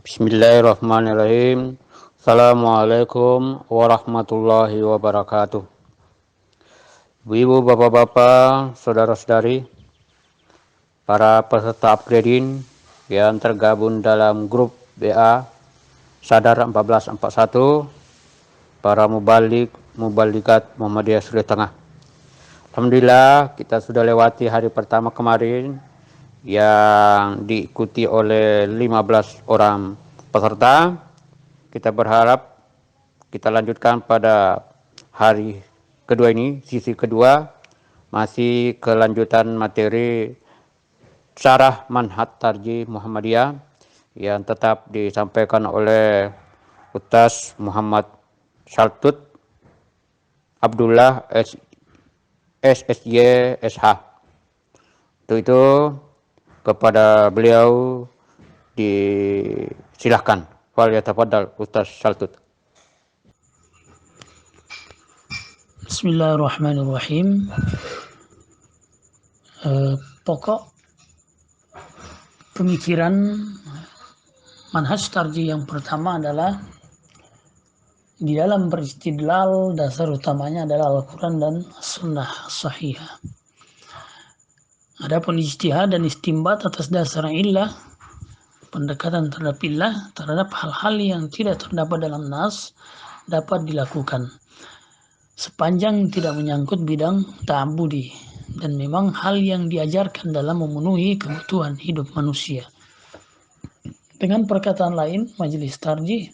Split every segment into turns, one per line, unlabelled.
Bismillahirrahmanirrahim. Assalamualaikum warahmatullahi wabarakatuh. Ibu, bapak-bapak, saudara-saudari, para peserta upgrading yang tergabung dalam grup BA Sadar 1441, para mubalikat Muhammadiyah Sulawesi Tengah. Alhamdulillah kita sudah lewati hari pertama kemarin yang diikuti oleh 15 orang peserta. Kita berharap kita lanjutkan pada hari kedua ini, sisi kedua, masih kelanjutan materi Syarah Manhaj Tarjih Muhammadiyah yang tetap disampaikan oleh Ustaz Muhammad Saltut Abdullah SSY SH. Untuk itu kepada beliau disilahkan. Wal yatafadal Ustaz Saltut.
Bismillahirrahmanirrahim. Pokok pemikiran manhaj tarjih yang pertama adalah di dalam beristidlal dasar utamanya adalah Al-Quran dan Sunnah Sahihah. Adapun ijtihad dan istimbat atas dasar illah, pendekatan terhadap illah terhadap hal-hal yang tidak terdapat dalam nas dapat dilakukan sepanjang tidak menyangkut bidang ta'abudi dan memang hal yang diajarkan dalam memenuhi kebutuhan hidup manusia. Dengan perkataan lain, majelis tarjih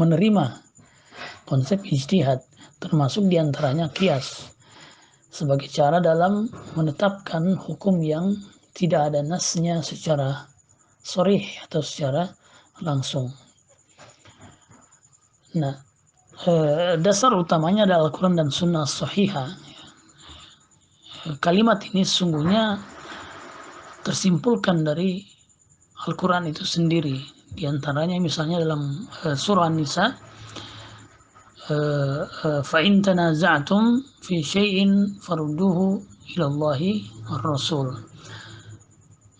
menerima konsep ijtihad, termasuk diantaranya qiyas, sebagai cara dalam menetapkan hukum yang tidak ada nasnya secara sharih atau secara langsung. Nah, dasar utamanya adalah Al-Quran dan Sunnah Sahihah. Kalimat ini sungguhnya tersimpulkan dari Al-Quran itu sendiri. Di antaranya misalnya dalam surah An-Nisa, فَإِن تَنَازَعْتُمْ فِي شَيْءٍ فَرُدُّوهُ إِلَى اللَّهِ وَالرَّسُولِ.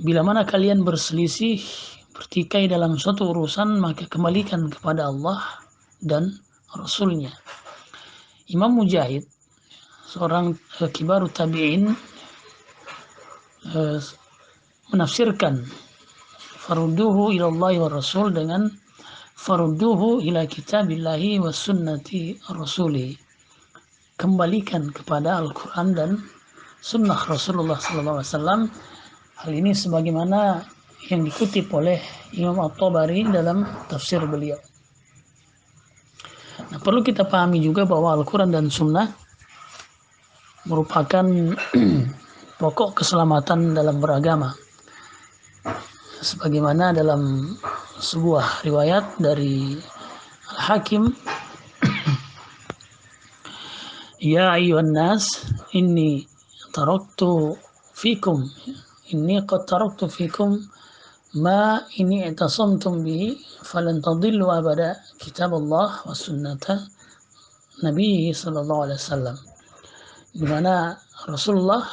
Bila mana kalian berselisih, bertikai dalam suatu urusan, maka kembalikan kepada Allah dan Rasulnya. Imam Mujahid, seorang kibaru tabi'in, menafsirkan farudduhu ilallahi wa rasul dengan farudduhu ila kitabillahi wa sunnati rasuli. Kembalikan kepada Al-Quran dan sunnah Rasulullah SAW. Hal ini sebagaimana yang dikutip oleh Imam At-Tabari dalam tafsir beliau. Nah, perlu kita pahami juga bahwa Al-Quran dan Sunnah merupakan pokok keselamatan dalam beragama. Sebagaimana dalam sebuah riwayat dari Al-Hakim, Ya ayyuhan nas, inni qad taraktu fikum ma ini i'tasamtum bihi falan tadillu abada kitab Allah wa sunnata Nabi sallallahu alaihi wasallam. Di mana Rasulullah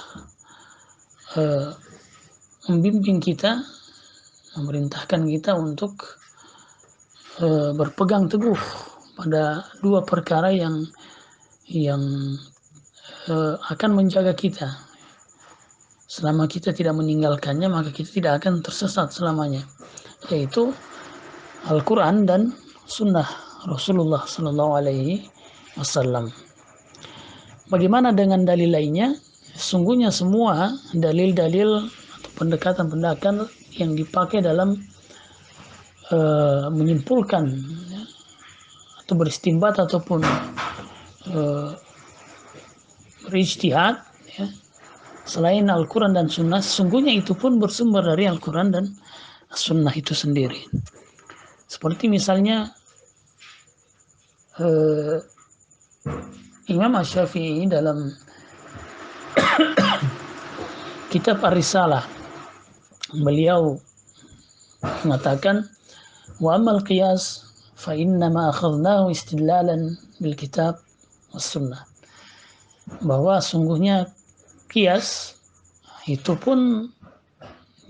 membimbing kita, memerintahkan kita untuk berpegang teguh pada dua perkara yang akan menjaga kita. Selama kita tidak meninggalkannya, maka kita tidak akan tersesat selamanya, yaitu Al-Quran dan Sunnah Rasulullah SAW. Bagaimana dengan dalil lainnya? Sungguhnya semua dalil-dalil atau pendekatan-pendekatan yang dipakai dalam menyimpulkan atau beristimbat ataupun berijtihad, ya, selain Al-Quran dan Sunnah, sungguhnya itu pun bersumber dari Al-Quran dan Sunnah itu sendiri. Seperti misalnya Imam Asy-Syafi'i dalam kitab Ar-Risalah, beliau mengatakan, wa amal qiyas fa innama akhadnahu istidlalan bil kitab was sunnah. Bahwa sungguhnya qiyas itu pun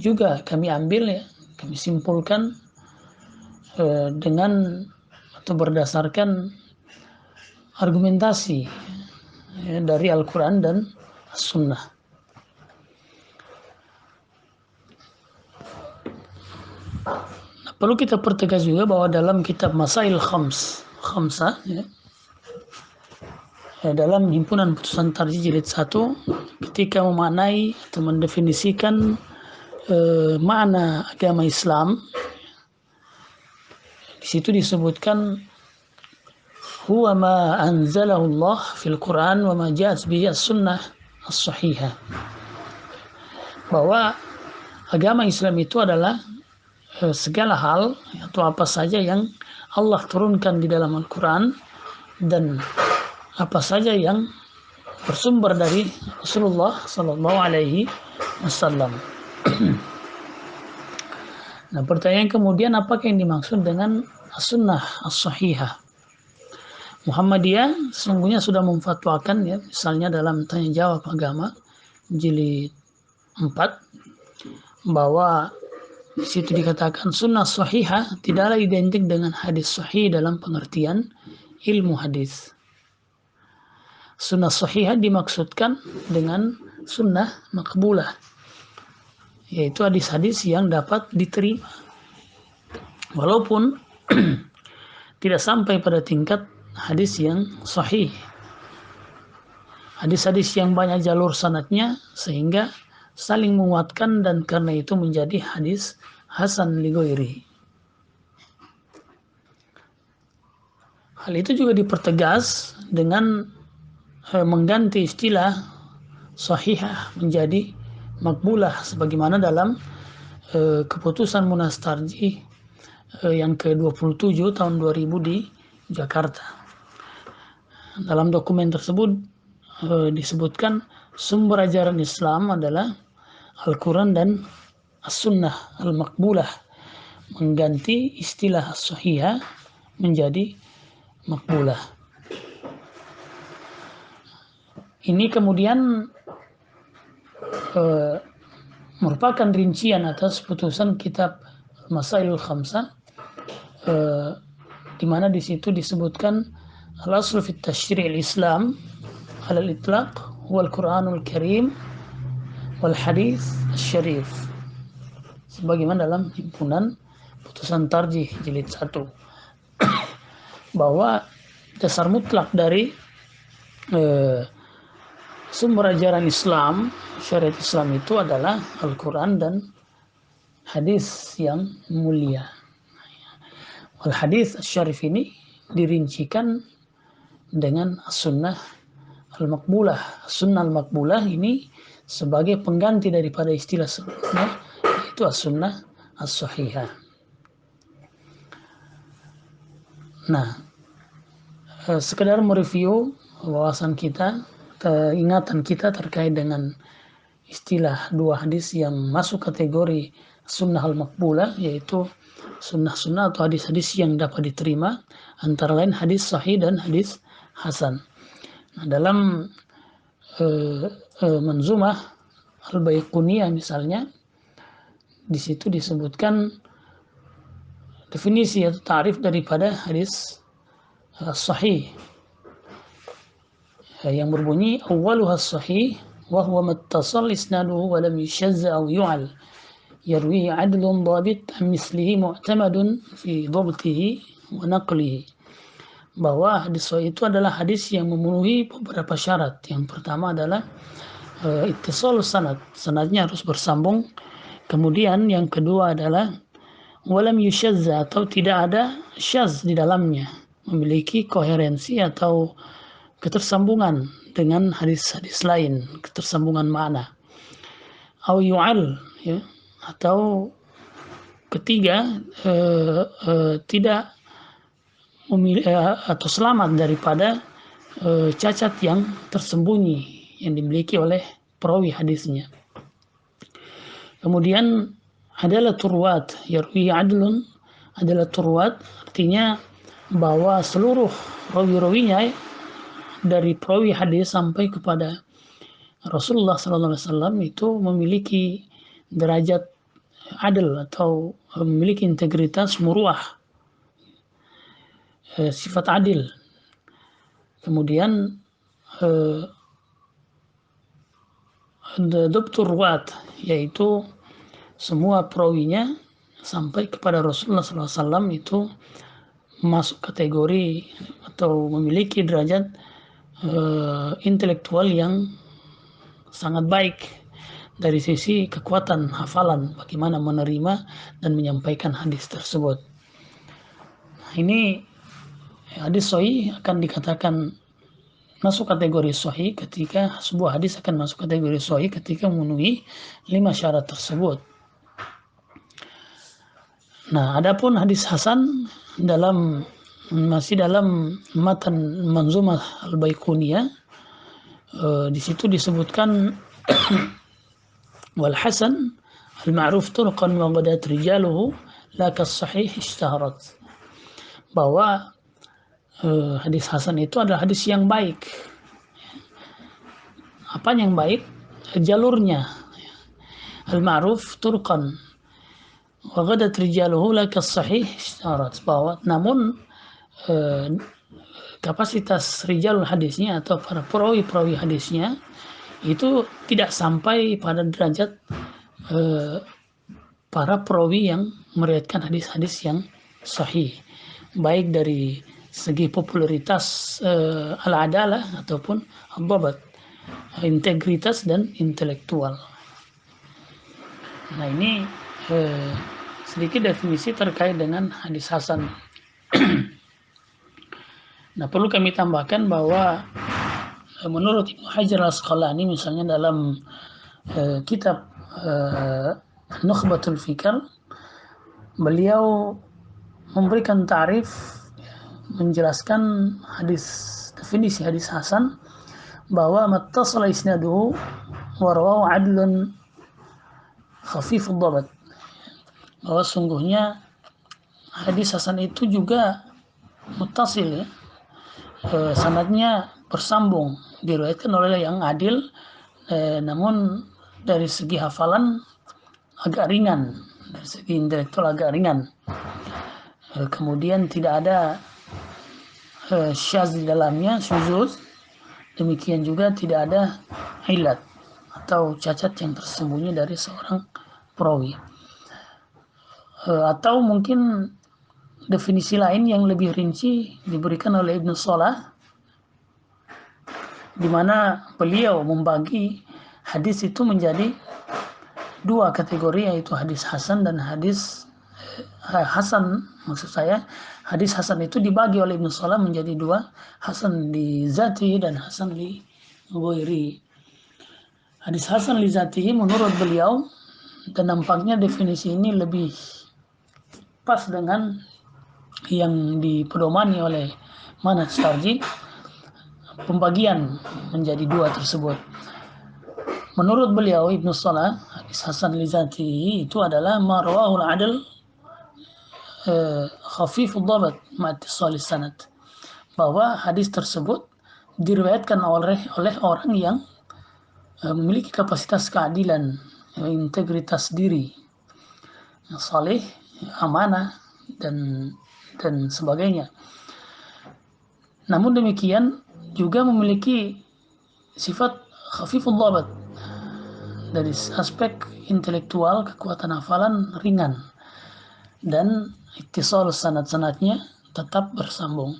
juga kami ambil, ya, kami simpulkan dengan atau berdasarkan argumentasi dari Al-Quran dan As-Sunnah. Nah, perlu kita pertegas juga bahwa dalam kitab Masail Khamsah, dalam himpunan putusan tarjih jilid 1, ketika memaknai atau mendefinisikan makna agama Islam, di situ disebutkan huwa ma anzalahu Allah fil Quran wa ma ja'at bihi as-sunnah as-sahihah. Bahwa agama Islam itu adalah segala hal atau apa saja yang Allah turunkan di dalam Al-Quran dan apa saja yang bersumber dari Rasulullah Sallallahu Alaihi Wasallam. Nah, pertanyaan kemudian, apakah yang dimaksud dengan as-sunnah as-sahihah? Muhammadiyah sesungguhnya sudah memfatwakan, ya, misalnya dalam tanya jawab agama jilid 4, bahwa di situ dikatakan sunnah sahihah tidaklah identik dengan hadis sahih dalam pengertian ilmu hadis. Sunnah sahihah dimaksudkan dengan sunnah makbulah, yaitu hadis-hadis yang dapat diterima walaupun tidak sampai pada tingkat hadis yang sahih. Hadis-hadis yang banyak jalur sanadnya sehingga saling menguatkan dan karena itu menjadi hadis hasan li ghairi. Hal itu juga dipertegas dengan mengganti istilah sahihah menjadi makbulah sebagaimana dalam keputusan Munas Tarjih yang ke-27 tahun 2000 di Jakarta. Dalam dokumen tersebut disebutkan sumber ajaran Islam adalah Al-Quran dan As-Sunnah Al-Makbulah, mengganti istilah As-Sahihah menjadi makbulah. Ini kemudian merupakan rincian atas putusan kitab Masail Khamsah, di mana di situ disebutkan al-aslu fi tashri'il Islam ala al-itlaq wal Qur'anul Karim wal hadis syarif, sebagaimana dalam himpunan putusan tarjih jilid 1, bahwa dasar mutlak dari sumber ajaran Islam, syariat Islam itu adalah Al-Quran dan hadis yang mulia. Al-hadis syarif ini dirincikan dengan As-Sunnah Al-Makbulah. As-Sunnah Al-Makbulah ini sebagai pengganti daripada istilah sebelumnya, yaitu As-Sunnah As-Sahihah. Nah, sekedar mereview wawasan kita, ingatan kita terkait dengan istilah dua hadis yang masuk kategori sunnah al-makbulah, yaitu sunnah-sunnah atau hadis-hadis yang dapat diterima, antara lain hadis sahih dan hadis hasan. Nah, dalam Manzumah Al-Baiquniyah misalnya, di situ disebutkan definisi atau ta'rif daripada hadis sahih, yang berbunyi awwaluha sahih wa huwa mattasal isnaduhu wa lam yushazza aw yu'al yarwihi adlun dhabit an mislihi mu'tamadun fi dhabtihi wa naqlihi. Bahwa hadis sahih itu adalah hadis yang memenuhi beberapa syarat. Yang pertama adalah ittisal sanad, sanadnya harus bersambung. Kemudian yang kedua adalah walam yushazza, atau tidak ada syaz di dalamnya, memiliki koherensi atau ketersambungan dengan hadis-hadis lain, ketersambungan makna. Au yu'al, ya, atau ketiga tidak atau selamat daripada cacat yang tersembunyi yang dimiliki oleh perawi hadisnya. Kemudian adalah turwat, yarwi adlun, adalah turwat artinya bahwa seluruh rawi-rawinya dari perawi hadis sampai kepada Rasulullah SAW itu memiliki derajat adil atau memiliki integritas muruah, sifat adil. Kemudian Dhabtur ruwat, yaitu semua perawinya sampai kepada Rasulullah SAW itu masuk kategori atau memiliki derajat intelektual yang sangat baik dari sisi kekuatan hafalan, bagaimana menerima dan menyampaikan hadis tersebut. Ini hadis sahih akan dikatakan masuk kategori sahih ketika sebuah hadis akan masuk kategori sahih ketika memenuhi 5 syarat tersebut. Nah, adapun hadis hasan masih dalam matan Manzumah Al-Baiquniyah, di situ disebutkan wal hasan al-ma'ruf turqan wa ghadat rijaluhu la kas-sahih ishtaharat, bahwa hadis hasan itu adalah hadis yang baik. Apa yang baik? Jalurnya. Al-ma'ruf turqan wa ghadat rijaluhu la kas-sahih ishtaharat, bahwa namun kapasitas rijalul hadisnya atau para perawi hadisnya itu tidak sampai pada derajat para perawi yang meriwayatkan hadis-hadis yang sahih, baik dari segi popularitas al-adalah ataupun al-dhabat, integritas dan intelektual. Nah, ini sedikit definisi terkait dengan hadis hasan. Nah, perlu kami tambahkan bahwa menurut Ibnu Hajar Al-Asqalani misalnya dalam kitab Nukhbatul Fikr, beliau memberikan ta'rif, menjelaskan definisi hadis hasan, bahwa mattasala isnaduhu wa rawahu adlun khafifud dhabat, bahwa sungguhnya hadis hasan itu juga muttasil, ya, sanadnya bersambung, diriwayatkan oleh yang adil, namun dari segi hafalan agak ringan, dari segi intelektual agak ringan. Kemudian tidak ada syaz di dalamnya, syuzuz. Demikian juga tidak ada ilat atau cacat yang tersembunyi dari seorang perawi. Atau mungkin definisi lain yang lebih rinci diberikan oleh Ibnu Salah, di mana beliau membagi hadis itu menjadi 2 kategori, yaitu hadis hasan dan hadis hasan. Maksud saya, hadis hasan itu dibagi oleh Ibnu Salah menjadi 2, hasan li zati dan hasan li ghairi. Hadis hasan li zati menurut beliau, dan nampaknya definisi ini lebih pas dengan yang dipedomani oleh manhaj tarjih, pembagian menjadi 2 tersebut. Menurut beliau Ibnu Salah, hadis hasan li zati itu adalah ma rawahul adl khafifud dhabat ma'ittisal sanad, bahwa hadis tersebut diriwayatkan oleh orang yang memiliki kapasitas keadilan, integritas diri, saleh, amanah dan sebagainya. Namun demikian juga memiliki sifat khafiful dhabat, dari aspek intelektual, kekuatan hafalan ringan, dan ittisal sanad-sanadnya tetap bersambung.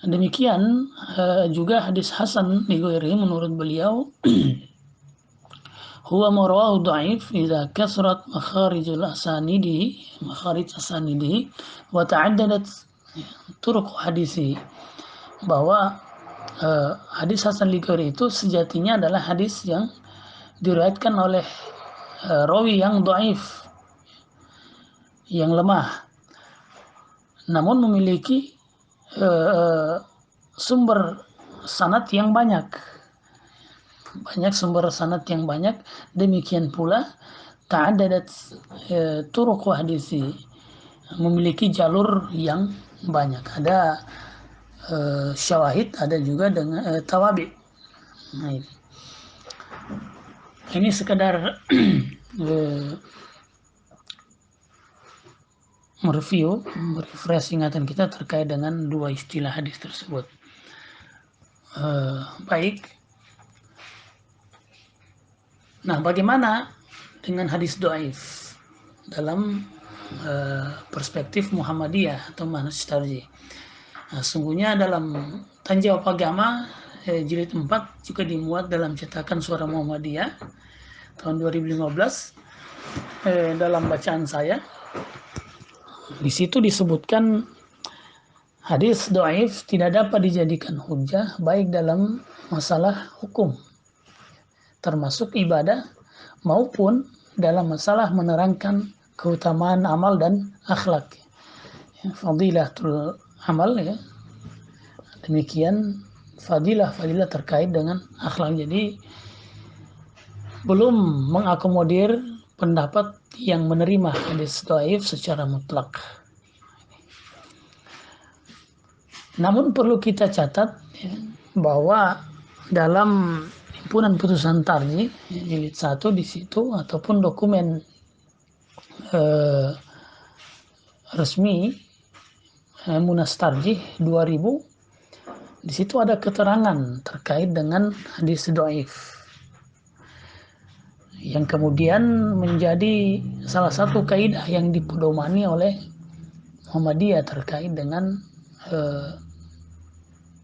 Demikian juga hadis hasan li ghairi menurut beliau huwa ma rawahu dhaif idza kasrat makharij asanidi wa ta'addadat turuq hadisi, bahwa hadis hasan li ghairi itu sejatinya adalah hadis yang diriwayatkan oleh rawi yang dhaif, yang lemah, namun memiliki sumber sanad yang banyak sumber sanad yang banyak. Demikian pula ta'addadat turuq hadisi, memiliki jalur yang banyak, ada syawahid, ada juga dengan tawabi. Nah, ini sekedar merefresh ingatan kita terkait dengan dua istilah hadis tersebut. Baik. Nah, bagaimana dengan hadis dhaif dalam perspektif Muhammadiyah atau manhaj tarjih? Nah, sungguhnya dalam Tanya Jawab Agama jilid 4 juga dimuat dalam cetakan Suara Muhammadiyah tahun 2015 dalam bacaan saya. Di situ disebutkan hadis dhaif tidak dapat dijadikan hujah baik dalam masalah hukum termasuk ibadah maupun dalam masalah menerangkan keutamaan amal dan akhlak. Fadilatul amal ya. Demikian fadilah terkait dengan akhlak. Jadi belum mengakomodir pendapat yang menerima hadis dhaif secara mutlak. Namun perlu kita catat ya, bahwa dalam himpunan putusan tarjih jilid 1 di situ ataupun dokumen resmi Munas Tarjih 2000 di situ ada keterangan terkait dengan hadis dhaif yang kemudian menjadi salah satu kaidah yang dipedomani oleh Muhammadiyah terkait dengan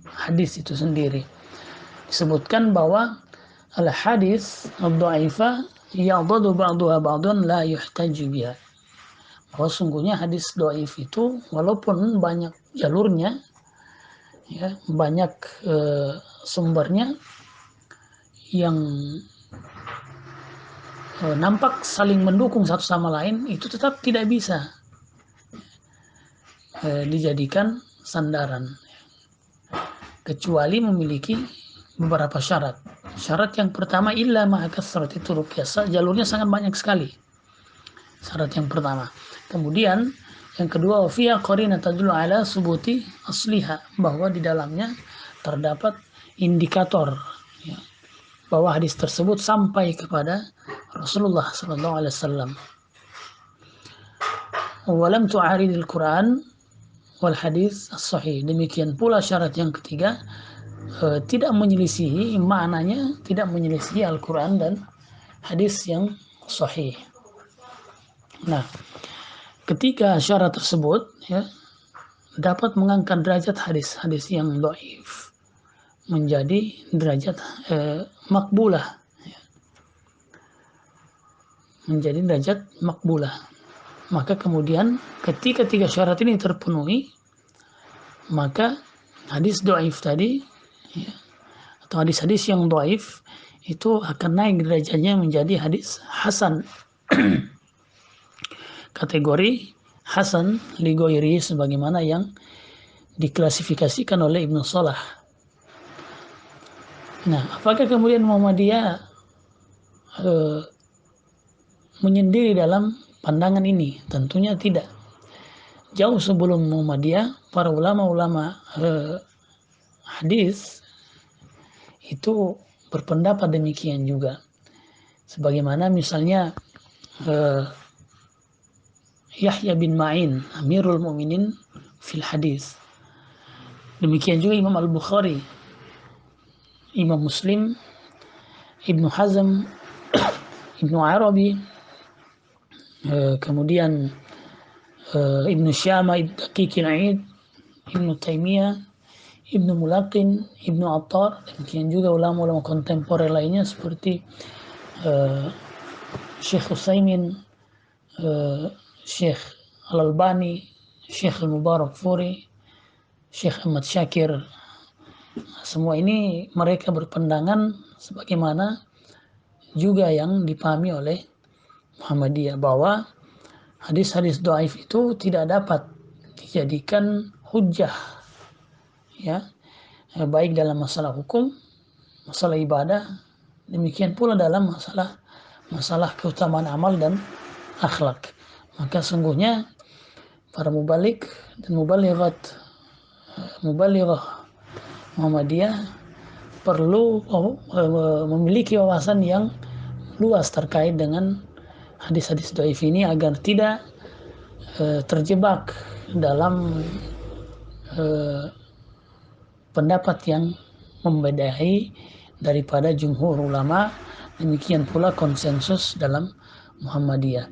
hadis itu sendiri. Disebutkan bahwa al-hadis ad-dhaifah ya'dadu ba'duha ba'dan la yuhtaju biha. Bahwa sungguhnya hadis dhaif itu walaupun banyak jalurnya ya, banyak sumbernya yang nampak saling mendukung satu sama lain, itu tetap tidak bisa dijadikan sandaran kecuali memiliki beberapa syarat. Syarat yang pertama illa ma'a kasrati turuq, jalurnya sangat banyak sekali. Syarat yang pertama. Kemudian yang kedua fiya qarinah tadullu ala subuti asliha, bahwa di dalamnya terdapat indikator ya, bahwa hadis tersebut sampai kepada Rasulullah sallallahu alaihi wasallam. Walam tu'aridil Quran wal hadis as-sahih. Demikian pula syarat yang ketiga, tidak menyelisihi maknanya, tidak menyelisihi Al-Quran dan hadis yang sahih. Nah, ketiga syarat tersebut ya, dapat mengangkat derajat hadis-hadis yang dhaif menjadi derajat makbulah ya. Menjadi derajat makbulah. Maka kemudian ketika tiga syarat ini terpenuhi, maka hadis dhaif tadi ya, atau hadis-hadis yang dhaif itu akan naik derajatnya menjadi hadis hasan. Kategori hasan li ghairi sebagaimana yang diklasifikasikan oleh Ibnu Salah. Nah, apakah kemudian Muhammadiyah menyendiri dalam pandangan ini? Tentunya tidak. Jauh sebelum Muhammadiyah, para ulama-ulama hadis itu berpendapat demikian juga. Sebagaimana misalnya Yahya bin Ma'in, Amirul Mu'minin fil hadis. Demikian juga Imam Al-Bukhari, Imam Muslim, Ibnu Hazm, Ibnu Arabi, kemudian Ibnu Syama, Ibnu Daqiq al-Aid, Ibnu Taimiyah, Ibnu Mulaqin, Ibnu Attar, demikian juga ulama-ulama kontemporer lainnya seperti Syekh Utsaimin, Syekh Al-Albani, Syekh Al-Mubarak Furi, Syekh Ahmad Syakir. Semua ini mereka berpandangan sebagaimana juga yang dipahami oleh Muhammadiyah, bahwa hadis-hadis dhaif itu tidak dapat dijadikan hujjah ya, baik dalam masalah hukum, masalah ibadah, demikian pula dalam masalah keutamaan amal dan akhlak. Maka sungguhnya para mubalik dan mubalighah Muhammadiyah perlu memiliki wawasan yang luas terkait dengan hadis-hadis dhaif ini agar tidak terjebak dalam pendapat yang membedai daripada jumhur ulama, demikian pula konsensus dalam Muhammadiyah.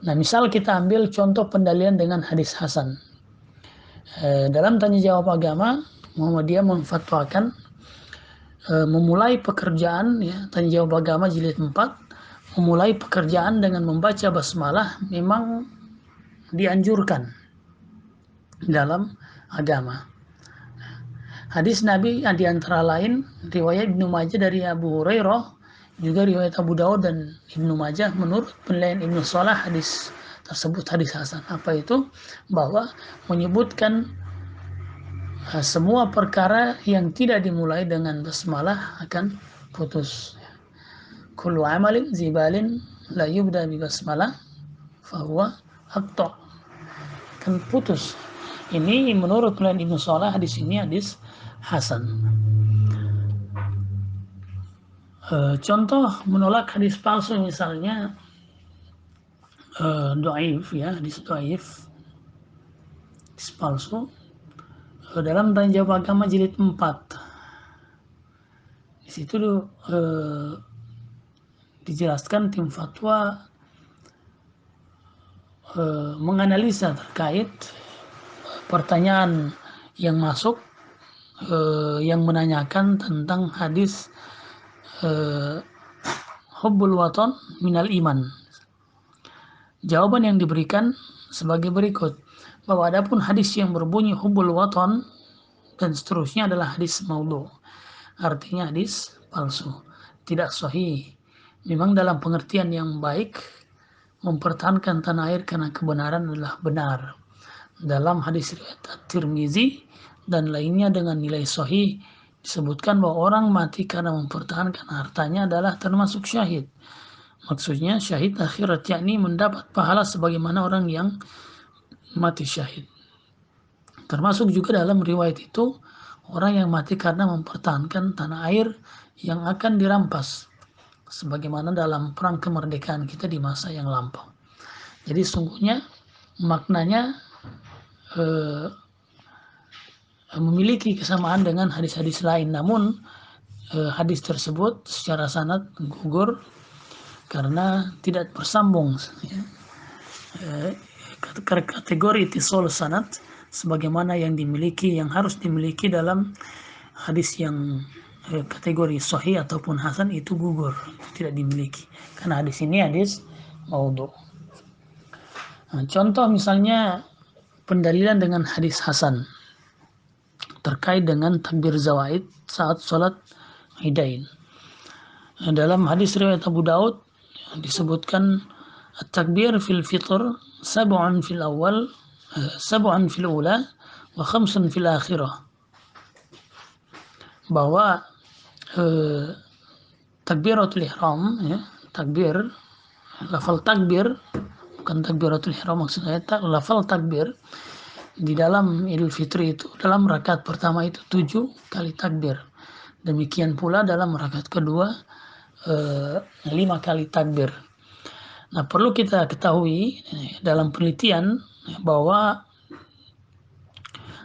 Nah, misal kita ambil contoh pendalilan dengan hadis Hasan. Dalam tanya jawab agama, Muhammadiyah memfatwakan memulai pekerjaan, ya, tanya jawab agama jilid 4, memulai pekerjaan dengan membaca basmalah memang dianjurkan dalam agama. Hadis Nabi di antara lain riwayat Ibnu Majah dari Abu Hurairah, juga riwayat Abu Daud dan Ibnu Majah. Menurut penilaian Ibnu Salah, hadis tersebut hadis hasan. Apa itu? Bahwa menyebutkan semua perkara yang tidak dimulai dengan basmalah akan putus. Kullu amalin zibalin la yubda bi basmalah fahuwa aqta, kan putus. Ini menurut penilaian Ibnu Salah, hadis ini hadis hasan. Contoh menolak hadis palsu misalnya dhaif, ya, hadis dhaif, hadis palsu. Dalam tanya jawab agama jilid 4, di situ dijelaskan tim fatwa menganalisa terkait pertanyaan yang masuk, yang menanyakan tentang hadis hubbul watan minal iman. Jawaban yang diberikan sebagai berikut, bahwa adapun hadis yang berbunyi hubbul watan dan seterusnya adalah hadis maudhu, artinya hadis palsu, tidak sahih. Memang dalam pengertian yang baik, mempertahankan tanah air karena kebenaran adalah benar. Dalam hadis riwayat At-Tirmizi dan lainnya dengan nilai sahih disebutkan bahwa orang mati karena mempertahankan hartanya adalah termasuk syahid. Maksudnya syahid akhirat, yakni mendapat pahala sebagaimana orang yang mati syahid. Termasuk juga dalam riwayat itu orang yang mati karena mempertahankan tanah air yang akan dirampas, sebagaimana dalam perang kemerdekaan kita di masa yang lampau. Jadi sungguhnya maknanya memiliki kesamaan dengan hadis-hadis lain, namun hadis tersebut secara sanad gugur karena tidak bersambung, ya. Kategori ittisal sanad sebagaimana yang harus dimiliki dalam hadis yang kategori sahih ataupun hasan itu gugur, tidak dimiliki karena hadis ini hadis maudhu. Nah, contoh misalnya pendalilan dengan hadis hasan terkait dengan takbir zawaid saat sholat idain. Dalam hadis riwayat Abu Daud disebutkan at-takbir fil fitr sab'un fil awal, sab'un fil ula, wa khamsun fil akhirah. Bahwa takbiratul ihram, ya, takbir, lafal takbir, bukan takbiratul ihram maksudnya, lafal takbir di dalam Idul Fitri itu dalam rakaat pertama itu 7 kali takbir. Demikian pula dalam rakaat kedua 5 kali takbir. Nah, perlu kita ketahui dalam penelitian bahwa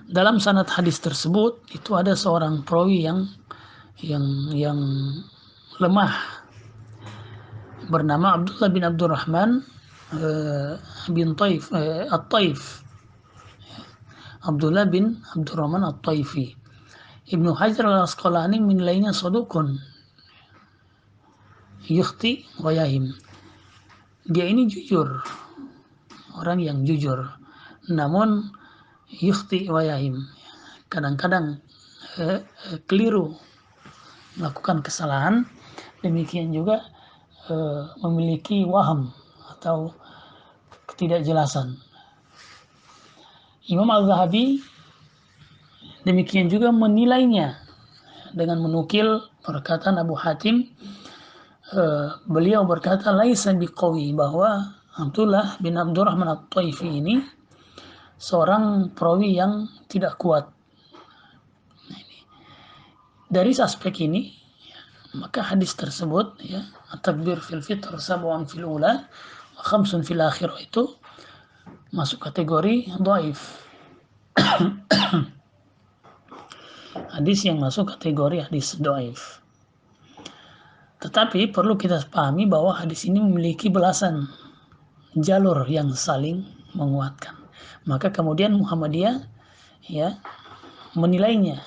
dalam sanad hadis tersebut itu ada seorang perawi yang lemah bernama Abdullah bin Abdurrahman bin Taif At-Taif. Abdullah bin Abdurrahman At-Taifi. Ibnu Hajar Al-Asqalani menilainya sadukun yukhti wa yahim. Dia ini jujur, orang yang jujur, namun yukhti wa yahim, kadang-kadang keliru, melakukan kesalahan, demikian juga memiliki waham atau ketidakjelasan. Imam Al-Zahabi demikian juga menilainya dengan menukil perkataan Abu Hatim. Beliau berkata laisa biqawi, bahwa Abdullah bin Abdurrahman At-Taifi ini seorang perawi yang tidak kuat. Dari aspek ini, maka hadis tersebut, ya, at-takbir fil fitr sab'un fil ula wa khamsun fil akhirah, itu masuk kategori dhaif. Hadis yang masuk kategori hadis dhaif. Tetapi perlu kita pahami bahwa hadis ini memiliki belasan jalur yang saling menguatkan. Maka kemudian Muhammadiyah ya menilainya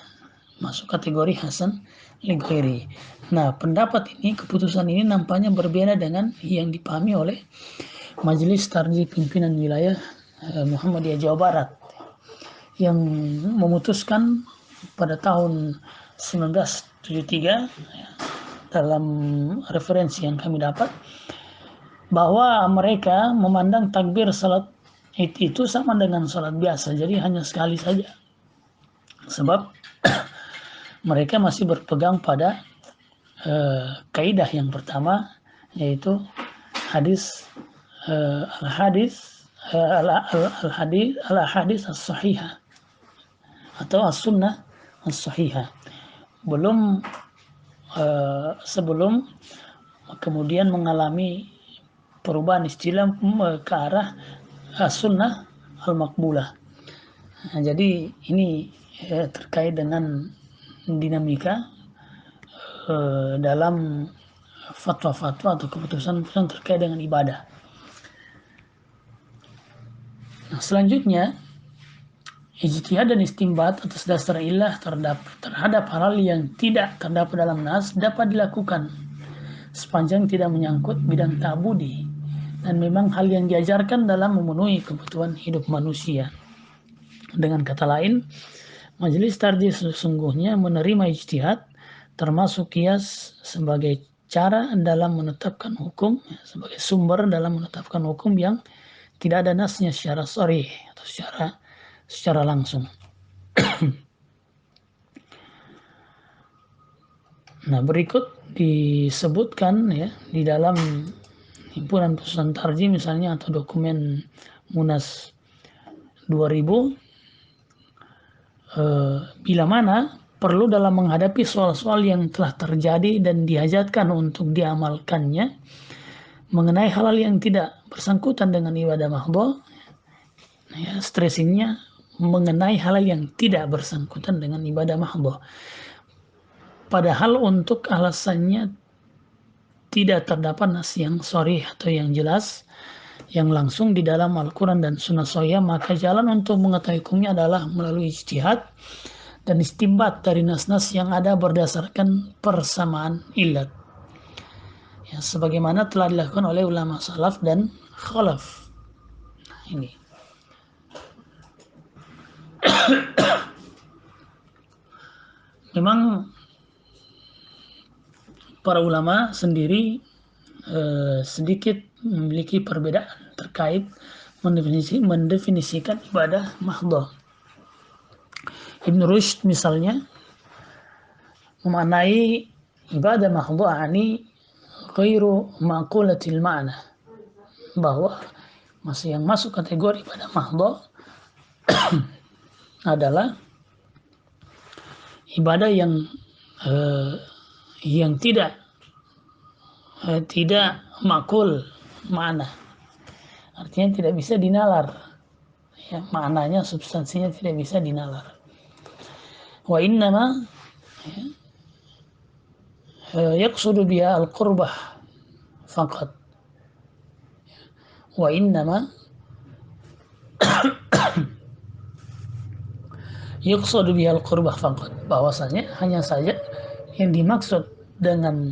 masuk kategori hasan li ghairi. Nah, pendapat ini, keputusan ini nampaknya berbeda dengan yang dipahami oleh Majelis Tarjih Pimpinan Wilayah Muhammadiyah Jawa Barat yang memutuskan pada tahun 1973 dalam referensi yang kami dapat bahwa mereka memandang takbir salat itu sama dengan salat biasa, jadi hanya sekali saja. Sebab mereka masih berpegang pada kaidah yang pertama, yaitu hadis al-hadis as-sahihah atau as-sunnah as-sahihah. Sebelum kemudian mengalami perubahan istilah ke arah as-sunnah al-maqbulah. Nah, jadi ini terkait dengan dinamika dalam fatwa-fatwa atau keputusan-keputusan terkait dengan ibadah. Nah, selanjutnya ijtihad dan istinbat atas dasar illah terhadap hal yang tidak terdapat dalam nas dapat dilakukan sepanjang tidak menyangkut bidang ta'budi dan memang hal yang diajarkan dalam memenuhi kebutuhan hidup manusia. Dengan kata lain, Majelis Tarjih sesungguhnya menerima ijtihad termasuk qiyas sebagai cara dalam menetapkan hukum, sebagai sumber dalam menetapkan hukum yang tidak ada nasnya secara sharih atau secara langsung. Nah, berikut disebutkan ya di dalam himpunan putusan tarjih misalnya atau dokumen Munas 2000, bila mana perlu dalam menghadapi soal-soal yang telah terjadi dan dihajatkan untuk diamalkannya mengenai hal-hal yang tidak bersangkutan dengan ibadah mahdhah, ya, stressingnya mengenai hal-hal yang tidak bersangkutan dengan ibadah mahdhah. Padahal untuk alasannya tidak terdapat nas yang sharih atau yang jelas yang langsung di dalam Al-Quran dan Sunnah Shahihah, maka jalan untuk mengetahui hukumnya adalah melalui ijtihad dan istinbat dari nas-nas yang ada berdasarkan persamaan illat, ya, sebagaimana telah dilakukan oleh ulama salaf dan khalaf. Nah, ini memang para ulama sendiri sedikit memiliki perbedaan terkait mendefinisikan ibadah mahdhah. Ibn Rushd misalnya memaknai ibadah mahdhah ini ghairu maqulatil ma'na, bahwa yang masuk kategori ibadah mahdhah adalah ibadah yang tidak makul makna, artinya tidak bisa dinalar, ya, maknanya, substansinya tidak bisa dinalar. Wa innama yaqsudu biha al-qurbah faqat. Wa innama yaqsudu biha al-qurbah faqat, bahwasanya hanya saja yang dimaksud dengan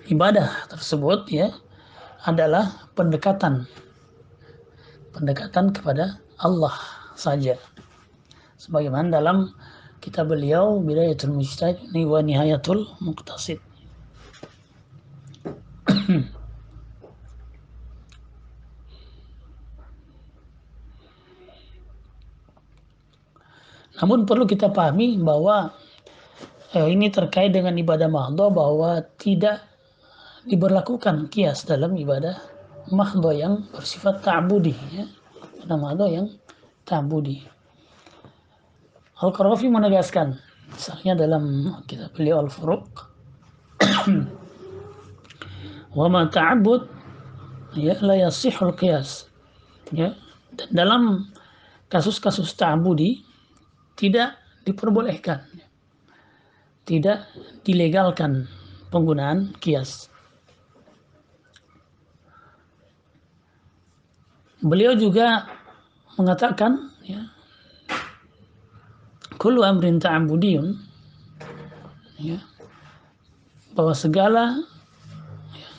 ibadah tersebut ya adalah pendekatan kepada Allah saja, sebagaimana dalam kitab beliau Bidayatul Mujtahid wa Nihayatul Muqtasid. Namun perlu kita pahami bahwa ini terkait dengan ibadah mahdhah, bahwa tidak diberlakukan qiyas dalam ibadah mahdhah yang bersifat ta'budi, ya. Ibadah mahdhah yang ta'budi. Al-Qaradawi menegaskan misalnya dalam kitab beliau Al-Furuq, wa ma ta'abbud ya la yasihul qiyas, ya, Dan dalam kasus-kasus ta'abudi tidak diperbolehkan, tidak dilegalkan penggunaan kias. Beliau juga mengatakan, ya, kullu amrin ta'abudiyun, ya, bahwa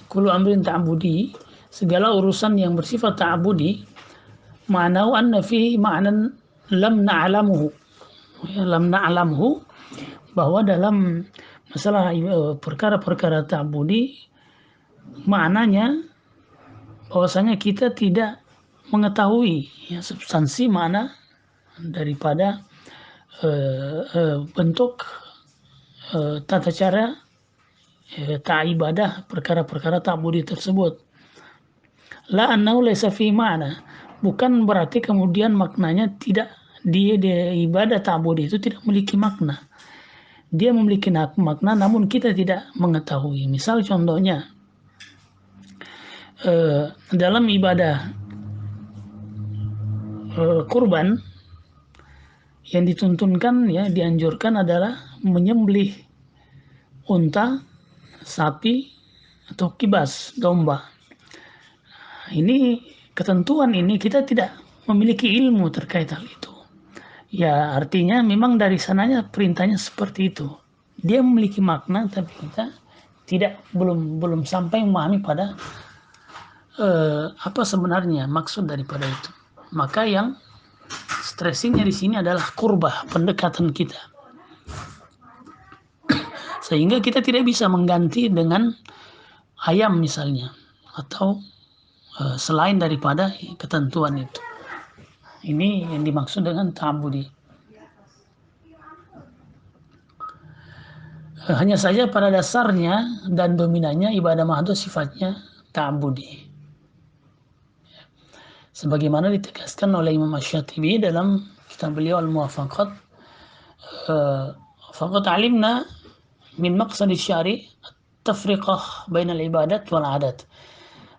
kullu amrin ta'abudi, segala urusan yang bersifat ta'abudi, ma'nahu anna fihi ma'nan lam na'lamuhu, ya, lam na'lamhu, bahwa dalam masalah perkara-perkara ta'abudi maknanya bahwasanya kita tidak mengetahui, ya, substansi mana daripada bentuk tata cara ibadah perkara-perkara ta'budi tersebut. La annahu laysa fi ma'na, bukan berarti kemudian maknanya tidak, dia ibadah ta'budi itu tidak memiliki makna. Dia memiliki makna namun kita tidak mengetahui. Misal contohnya dalam ibadah kurban yang dituntunkan, ya, dianjurkan adalah menyembelih unta, sapi, atau kibas, domba. Ini ketentuan ini kita tidak memiliki ilmu terkait hal itu. Ya, artinya memang dari sananya perintahnya seperti itu. Dia memiliki makna tapi kita belum sampai memahami pada apa sebenarnya maksud daripada itu. Maka yang stressingnya di sini adalah kurbah, pendekatan kita. Sehingga kita tidak bisa mengganti dengan ayam misalnya, atau selain daripada ketentuan itu. Ini yang dimaksud dengan ta'abudi. Hanya saja pada dasarnya dan dominannya ibadah mahdoh sifatnya ta'abudi. Sebagaimana ditegaskan oleh Imam Asy-Syatibi dalam kitab beliau Al-Muwafaqat, faqad alimna min maqsad syari tafriqah bainal ibadat wal adat.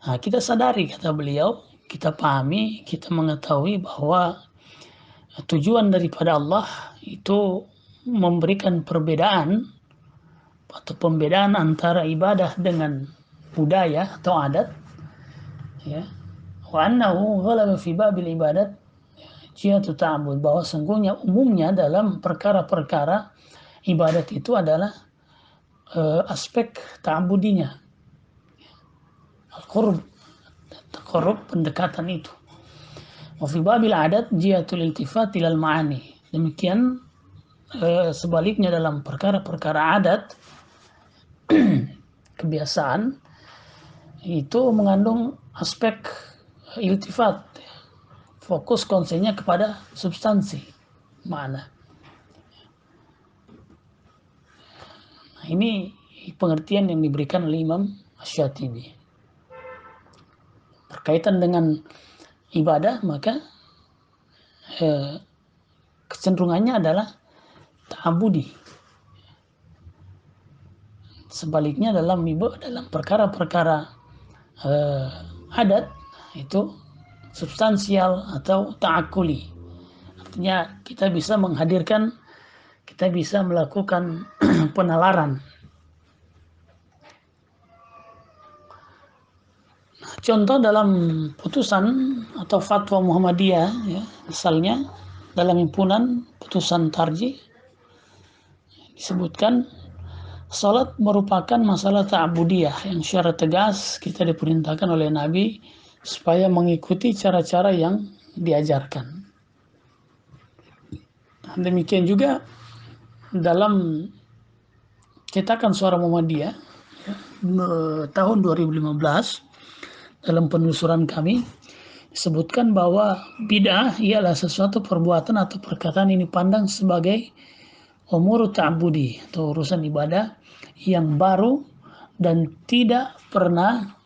Nah, kita sadari, kata beliau, kita pahami, kita mengetahui bahwa tujuan daripada Allah itu memberikan perbedaan atau pembedaan antara ibadah dengan budaya atau adat, ya. Wa annahu ghalaba fi babil ibadat jihatu ta'abbud, bahwa sungguhnya umumnya dalam perkara-perkara ibadat itu adalah aspek ta'abudinya, al-qurb, pendekatan itu. Wa fi babil adat jihatul iltifat ilal ma'ani, demikian sebaliknya dalam perkara-perkara adat, kebiasaan, itu mengandung aspek iltifat, fokus konsennya kepada substansi, makna. Nah, ini pengertian yang diberikan oleh Imam Asy-Syatibi. Berkaitan dengan ibadah, maka kecenderungannya adalah ta'abudi. Sebaliknya dalam perkara-perkara adat itu substansial atau ta'akuli. Artinya kita bisa menghadirkan, kita bisa melakukan penalaran. Contoh dalam putusan atau fatwa Muhammadiyah, ya, misalnya dalam himpunan putusan tarjih disebutkan salat merupakan masalah ta'abudiyah yang secara tegas kita diperintahkan oleh Nabi supaya mengikuti cara-cara yang diajarkan. Demikian juga dalam cetakan Suara Muhammadiyah, ya, tahun 2015, dalam penelusuran kami disebutkan bahwa bid'ah ialah sesuatu perbuatan atau perkataan ini pandang sebagai umur ta'abudi atau urusan ibadah yang baru dan tidak pernah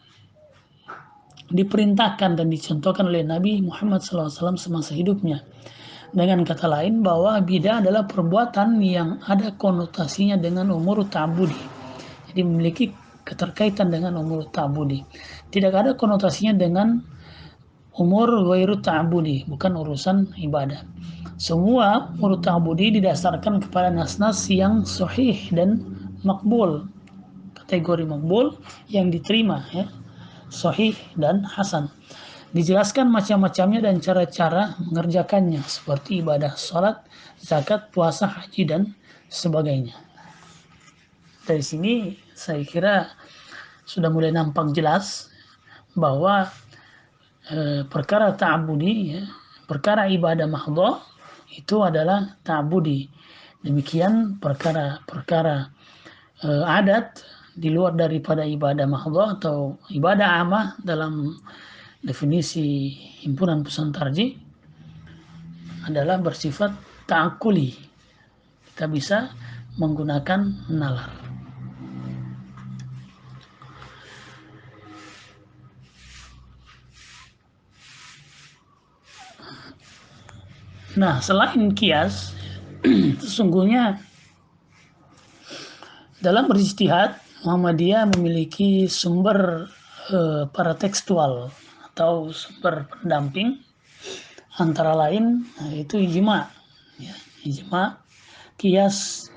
diperintahkan dan dicontohkan oleh Nabi Muhammad SAW semasa hidupnya. Dengan kata lain, bahwa bid'ah adalah perbuatan yang ada konotasinya dengan umur ta'abudi. Jadi memiliki keterkaitan dengan umur ta'abudi. Tidak ada konotasinya dengan umur ghairu ta'budi, bukan urusan ibadah. Semua umur ta'budi didasarkan kepada nas-nas yang sahih dan makbul, kategori makbul yang diterima, ya, sahih dan hasan. Dijelaskan macam-macamnya dan cara-cara mengerjakannya seperti ibadah salat, zakat, puasa, haji dan sebagainya. Dari sini saya kira sudah mulai nampak jelas bahwa perkara ta'budi, ya, perkara ibadah mahdhah itu adalah ta'budi. Demikian perkara-perkara adat di luar daripada ibadah mahdhah atau ibadah amah dalam definisi himpunan Pesan Tarjih adalah bersifat ta'akuli. Kita bisa menggunakan nalar. Nah, selain kias, sesungguhnya dalam berijtihad Muhammadiyah memiliki sumber para tekstual atau sumber pendamping, antara lain itu ijma, ya, ijma, kias,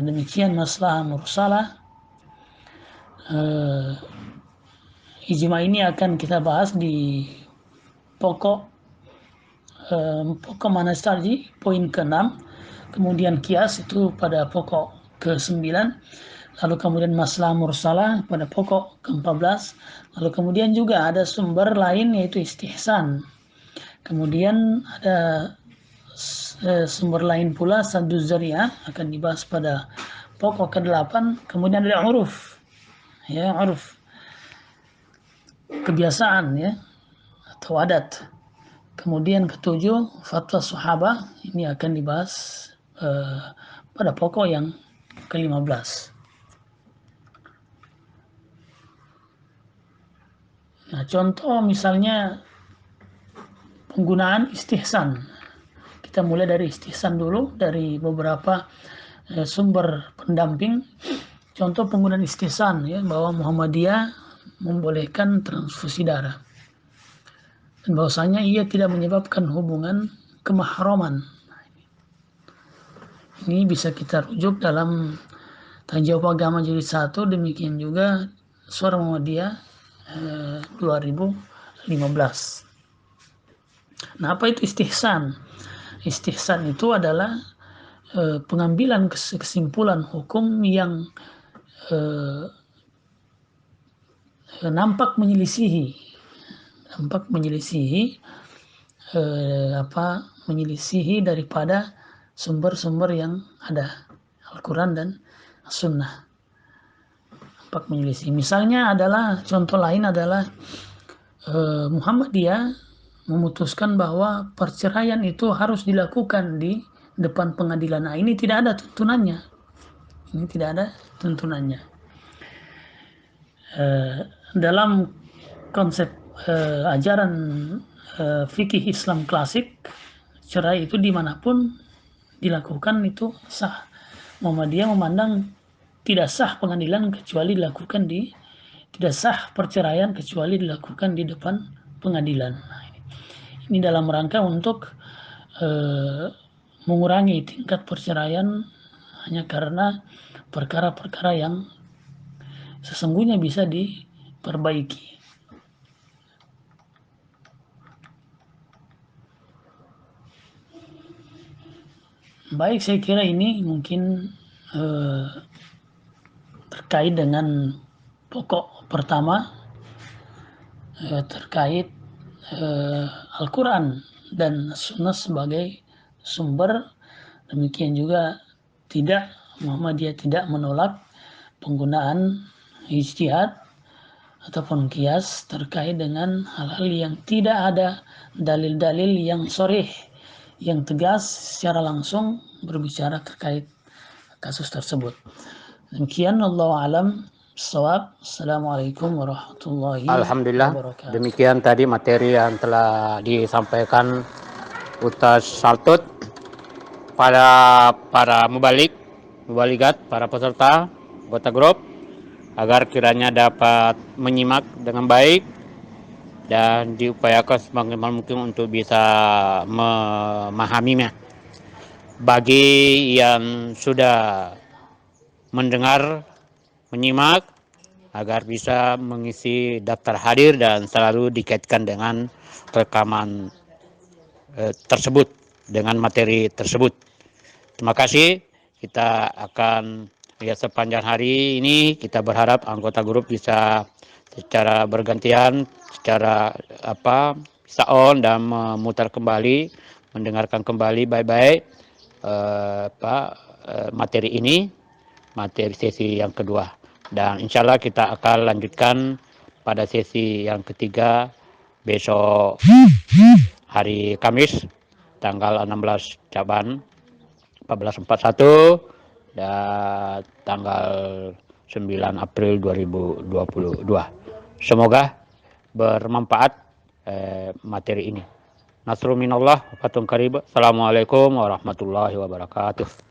demikian maslahah mursalah. Ijma ini akan kita bahas di pokok manhaj tarjih poin ke-6, kemudian kias itu pada pokok ke-9, lalu kemudian maslahah mursalah pada pokok ke-14, lalu kemudian juga ada sumber lain yaitu istihsan, kemudian ada sumber lain pula saddu zari'ah akan dibahas pada pokok ke-8, kemudian ada uruf, ya, uruf, kebiasaan, ya, atau adat. Kemudian ke-7 fatwa sahabah, ini akan dibahas pada pokok yang ke-15. Nah, contoh misalnya penggunaan istihsan. Kita mulai dari istihsan dulu, dari beberapa sumber pendamping. Contoh penggunaan istihsan, ya, bahwa Muhammadiyah membolehkan transfusi darah, dan bahwasanya ia tidak menyebabkan hubungan kemahraman. Ini bisa kita rujuk dalam Tanya Jawab Agama Jilid 1, demikian juga Suara Muhammadiyah 2015. Nah, apa itu istihsan? Istihsan itu adalah pengambilan kesimpulan hukum yang nampak menyelisihi daripada sumber-sumber yang ada, Al-Quran dan Sunnah. Nampak menyelisih. Misalnya adalah, contoh lain adalah Muhammadiyah memutuskan bahwa perceraian itu harus dilakukan di depan pengadilan. Nah, ini tidak ada tuntunannya. Dalam konsep ajaran fikih Islam klasik, cerai itu dimanapun dilakukan itu sah. Muhammadiyah memandang tidak sah pengadilan kecuali dilakukan tidak sah perceraian kecuali dilakukan di depan pengadilan. Nah, ini dalam rangka untuk mengurangi tingkat perceraian hanya karena perkara-perkara yang sesungguhnya bisa diperbaiki. Baik, saya kira ini mungkin terkait dengan pokok pertama, terkait Al-Quran dan Sunnah sebagai sumber. Demikian juga Muhammadiyah tidak menolak penggunaan ijtihad ataupun kias terkait dengan hal-hal yang tidak ada dalil-dalil yang sharih, yang tegas secara langsung berbicara terkait kasus tersebut. Demikian, Allahu a'lam bishawab. Assalamualaikum warahmatullahi
Alhamdulillah,
wabarakatuh.
demikian tadi materi yang telah disampaikan Ustaz Saltut pada para mubaligat, para peserta anggota grup, agar kiranya dapat menyimak dengan baik dan diupayakan semaksimal mungkin untuk bisa memahaminya. Bagi yang sudah mendengar, menyimak, agar bisa mengisi daftar hadir dan selalu dikaitkan dengan rekaman tersebut, dengan materi tersebut. Terima kasih. Kita akan lihat sepanjang hari ini. Kita berharap anggota grup bisa secara bergantian, secara bisa on dan memutar kembali, mendengarkan kembali baik-baik materi ini, materi sesi yang kedua. Dan insya Allah kita akan lanjutkan pada sesi yang ketiga besok hari Kamis tanggal 16 Caban 1441 dan tanggal 9 April 2022. Semoga bermanfaat materi ini. Nasrul minallah, fatun qarib. Assalamualaikum warahmatullahi wabarakatuh.